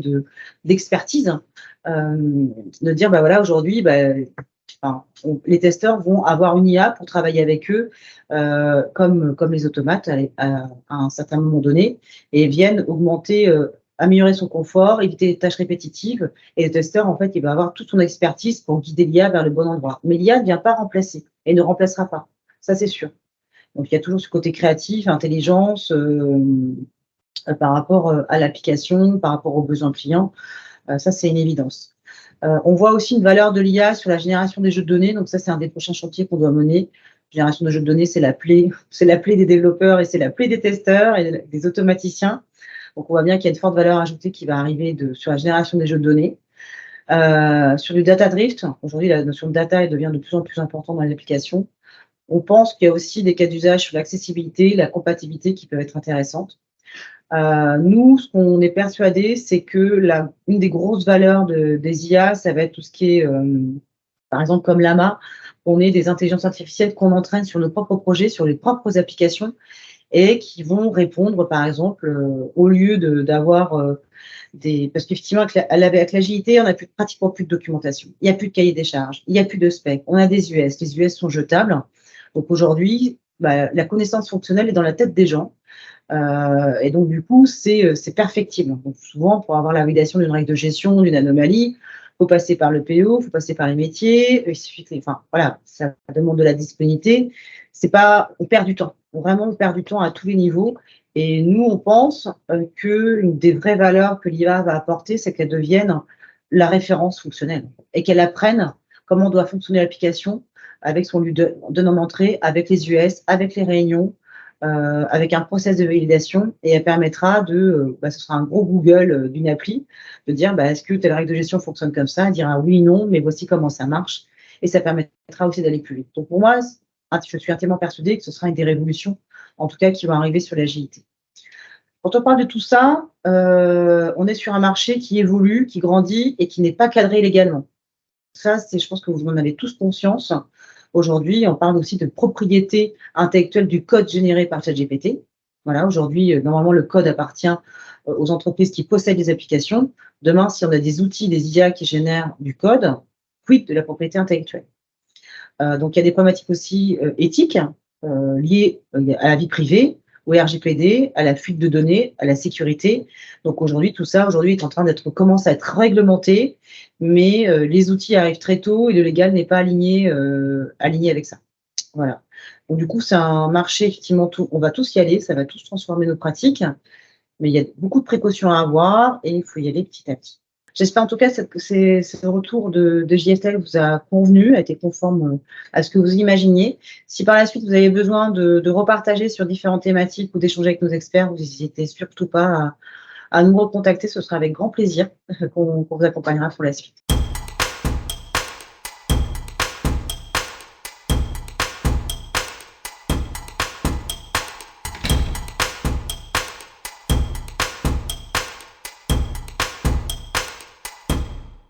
d'expertise, de dire voilà, aujourd'hui, les testeurs vont avoir une IA pour travailler avec eux, comme les automates à un certain moment donné, et viennent augmenter, améliorer son confort, éviter les tâches répétitives. Et le testeur, en fait, il va avoir toute son expertise pour guider l'IA vers le bon endroit. Mais l'IA ne vient pas remplacer et ne remplacera pas. Ça, c'est sûr. Donc, il y a toujours ce côté créatif, intelligence, par rapport à l'application, par rapport aux besoins clients. Ça, c'est une évidence. On voit aussi une valeur de l'IA sur la génération des jeux de données. Donc ça, c'est un des prochains chantiers qu'on doit mener. Génération de jeux de données, c'est la plaie des développeurs et c'est la plaie des testeurs et des automaticiens. Donc on voit bien qu'il y a une forte valeur ajoutée qui va arriver sur la génération des jeux de données. Sur du data drift, aujourd'hui, la notion de data elle devient de plus en plus importante dans les applications. On pense qu'il y a aussi des cas d'usage sur l'accessibilité, la compatibilité qui peuvent être intéressantes. Nous, ce qu'on est persuadé, c'est que une des grosses valeurs des IA, ça va être tout ce qui est, par exemple, comme Llama, on est des intelligences artificielles qu'on entraîne sur nos propres projets, sur les propres applications, et qui vont répondre, par exemple, au lieu d'avoir parce qu'effectivement, avec l'agilité, on n'a pratiquement plus de documentation. Il n'y a plus de cahier des charges, il n'y a plus de specs. On a des US. Les US sont jetables. Donc aujourd'hui, la connaissance fonctionnelle est dans la tête des gens. Et donc, du coup, c'est perfectible. Donc, souvent, pour avoir la validation d'une règle de gestion, d'une anomalie, il faut passer par le PO, il faut passer par les métiers. Il suffit voilà, ça demande de la disponibilité. On perd du temps. Vraiment, on perd du temps à tous les niveaux. Et nous, on pense qu'une des vraies valeurs que l'IA va apporter, c'est qu'elle devienne la référence fonctionnelle et qu'elle apprenne comment doit fonctionner l'application avec son lieu de nom d'entrée, avec les US, avec les réunions, avec un process de validation, et elle permettra ce sera un gros Google d'une appli, de dire est-ce que telle règle de gestion fonctionne comme ça, elle dira oui, non, mais voici comment ça marche, et ça permettra aussi d'aller plus vite. Donc pour moi, je suis intimement persuadée que ce sera une des révolutions, en tout cas, qui vont arriver sur l'agilité. Quand on parle de tout ça, on est sur un marché qui évolue, qui grandit et qui n'est pas cadré légalement. Ça, je pense que vous en avez tous conscience. Aujourd'hui, on parle aussi de propriété intellectuelle du code généré par ChatGPT. Voilà, aujourd'hui, normalement, le code appartient aux entreprises qui possèdent les applications. Demain, si on a des outils, des IA qui génèrent du code, quid de la propriété intellectuelle? Donc, il y a des problématiques aussi éthiques liées à la vie privée, au RGPD, à la fuite de données, à la sécurité. Donc aujourd'hui, tout ça est en train commence à être réglementé, mais les outils arrivent très tôt et le légal n'est pas aligné avec ça. Voilà. Donc du coup, c'est un marché, effectivement, on va tous y aller, ça va tous transformer nos pratiques, mais il y a beaucoup de précautions à avoir et il faut y aller petit à petit. J'espère en tout cas que ce retour de JSL vous a convenu, a été conforme à ce que vous imaginiez. Si par la suite vous avez besoin de repartager sur différentes thématiques ou d'échanger avec nos experts, vous n'hésitez surtout pas à nous recontacter, ce sera avec grand plaisir qu'on vous accompagnera pour la suite.